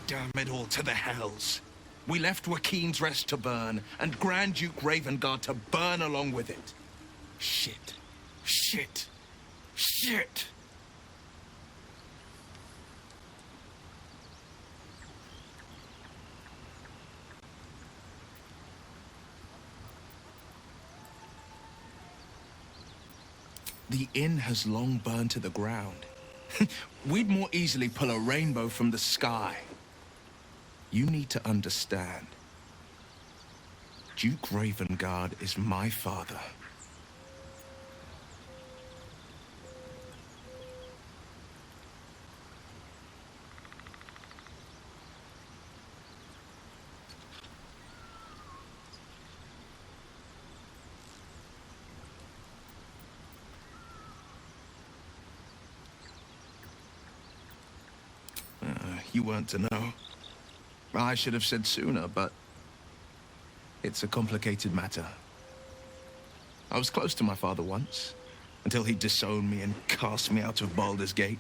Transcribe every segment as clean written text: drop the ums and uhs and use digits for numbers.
Damn it all to the hells. We left Joaquin's Rest to burn, and Grand Duke Ravengard to burn along with it. Shit. Shit. Shit. The inn has long burned to the ground. We'd more easily pull a rainbow from the sky. You need to understand. Duke Ravengard is my father. You weren't to know. I should have said sooner, but it's a complicated matter. I was close to my father once, until he disowned me and cast me out of Baldur's Gate.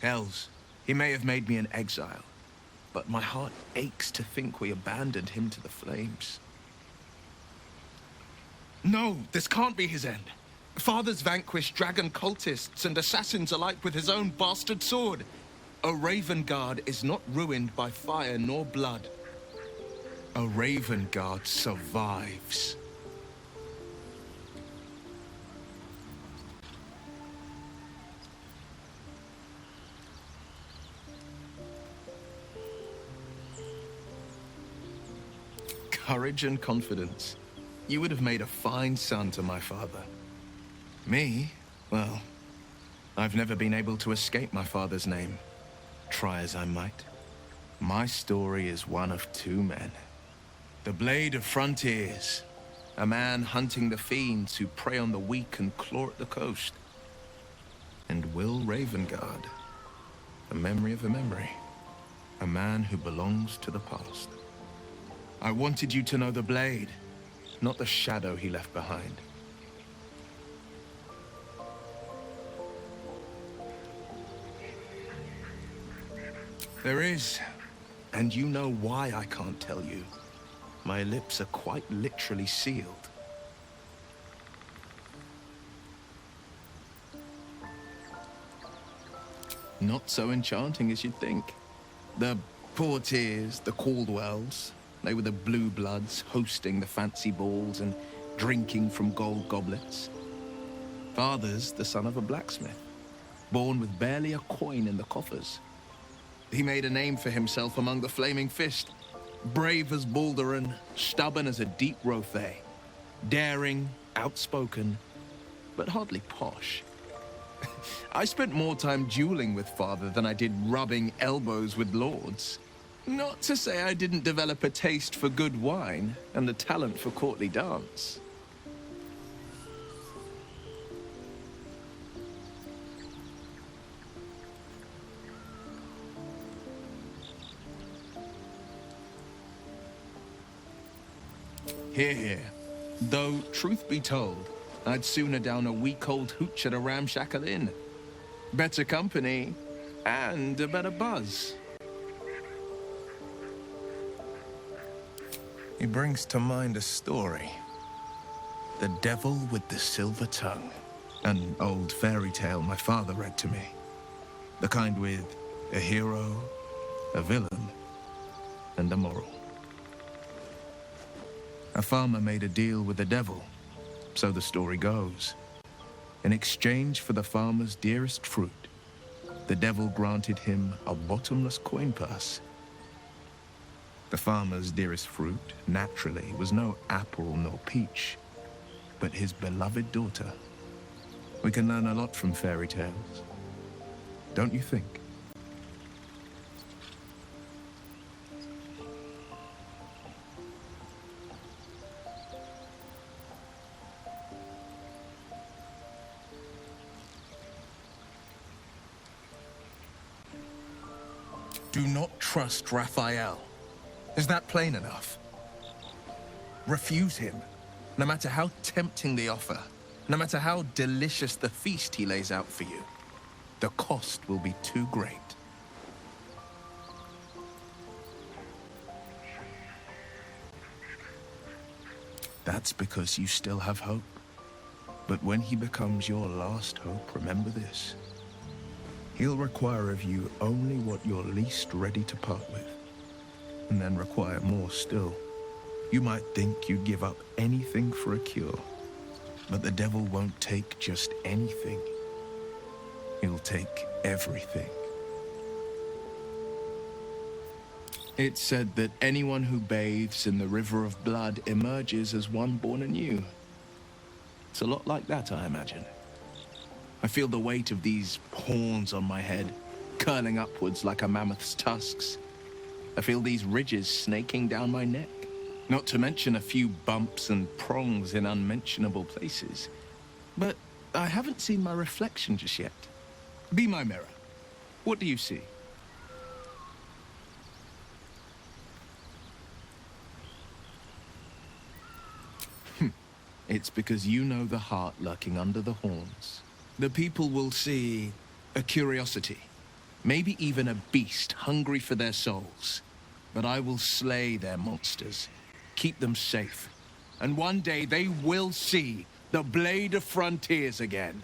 Hells, he may have made me an exile, but my heart aches to think we abandoned him to the flames. No, this can't be his end. Father's vanquished dragon cultists and assassins alike with his own bastard sword. A Ravengard is not ruined by fire nor blood. A Ravengard survives. Courage and confidence. You would have made a fine son to my father. Me? Well, I've never been able to escape my father's name. Try as I might. My story is one of two men. The Blade of Frontiers, a man hunting the fiends who prey on the weak and claw at the coast. And Wyll Ravengard, a memory of a memory, a man who belongs to the past. I wanted you to know the Blade, not the shadow he left behind. There is, and you know why I can't tell you. My lips are quite literally sealed. Not so enchanting as you'd think. The Portiers, the Caldwells, they were the blue bloods hosting the fancy balls and drinking from gold goblets. Father's the son of a blacksmith, born with barely a coin in the coffers. He made a name for himself among the Flaming Fist. Brave as Baldur and stubborn as a deep Rothay. Daring, outspoken, but hardly posh. I spent more time dueling with father than I did rubbing elbows with lords. Not to say I didn't develop a taste for good wine and the talent for courtly dance. Hear, hear. Though, truth be told, I'd sooner down a week-old hooch at a ramshackle inn. Better company, and a better buzz. He brings to mind a story. The Devil with the Silver Tongue. An old fairy tale my father read to me. The kind with a hero, a villain, and a moral. A farmer made a deal with the devil, so the story goes. In exchange for the farmer's dearest fruit, the devil granted him a bottomless coin purse. The farmer's dearest fruit, naturally, was no apple nor peach, but his beloved daughter. We can learn a lot from fairy tales, don't you think? Do not trust Raphael. Is that plain enough? Refuse him, no matter how tempting the offer, no matter how delicious the feast he lays out for you. The cost will be too great. That's because you still have hope. But when he becomes your last hope, remember this. He'll require of you only what you're least ready to part with, and then require more still. You might think you'd give up anything for a cure, but the devil won't take just anything. He'll take everything. It's said that anyone who bathes in the river of blood emerges as one born anew. It's a lot like that, I imagine. I feel the weight of these horns on my head, curling upwards like a mammoth's tusks. I feel these ridges snaking down my neck. Not to mention a few bumps and prongs in unmentionable places. But I haven't seen my reflection just yet. Be my mirror. What do you see? It's because you know the heart lurking under the horns. The people will see a curiosity, maybe even a beast hungry for their souls. But I will slay their monsters, keep them safe, and one day they will see the Blade of Frontiers again.